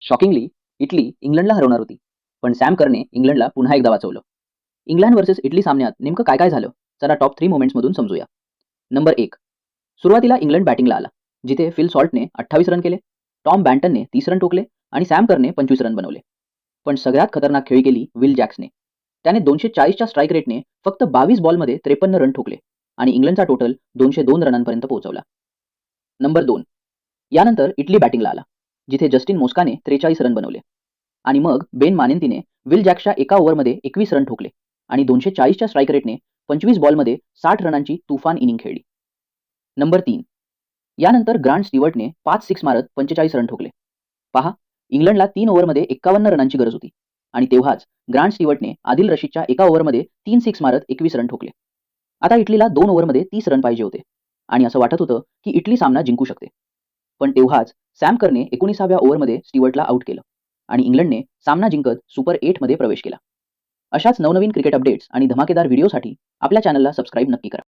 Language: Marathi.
शॉकिंगली इटली इंग्लंडला हरवणार होती, पण सॅम करने इंग्लंडला पुन्हा एकदा वाचवलं. इंग्लंड वर्सेस इटली सामन्यात नेमकं काय काय झालं? चला टॉप 3 मोमेंट्समधून समजूया. नंबर 1. सुरुवातीला इंग्लंड बॅटिंगला आला, जिथे फिल सॉल्टने 28 रन केले, टॉम बॅन्टनने 30 रन ठोकले आणि सॅम करने 25 रन बनवले. पण सगळ्यात खतरनाक खेळी केली विल जॅक्सने. त्याने 240च्या स्ट्राईक रेटने फक्त 22 बॉलमध्ये 53 रन ठोकले आणि इंग्लंडचा टोटल 202 रनांपर्यंत पोहोचवला. नंबर 2. यानंतर इटली बॅटिंगला आला, जिथे जस्टिन मोस्काने 43 रन बनवले आणि मग बेन मानेंतीने विल जॅक्सच्या एका ओव्हरमध्ये 21 रन ठोकले आणि 240च्या स्ट्राईक रेटने 25 बॉलमध्ये 60 रनांची तुफान इनिंग खेळली. नंबर 3. यानंतर ग्रांट स्टीवर्टने 5 सिक्स मारत 45 रन ठोकले. पहा, इंग्लंडला 3 ओव्हरमध्ये 51 रनांची गरज होती आणि तेव्हाच ग्रांट स्टीवर्टने आदिल रशीदच्या एका ओव्हरमध्ये 3 सिक्स मारत 21 रन ठोकले. आता इटलीला 2 ओव्हरमध्ये 30 रन पाहिजे होते आणि असं वाटत होतं की इटली सामना जिंकू शकते. पण तेव्हाच सॅम करने 19व्या ओव्हरमध्ये स्टीवर्टला आउट केलं आणि इंग्लंडने सामना जिंकत सुपर 8 मध्ये प्रवेश केला. अशाच नवनवीन क्रिकेट अपडेट्स आणि धमाकेदार व्हिडिओसाठी आपल्या चॅनलला सबस्क्राईब नक्की करा.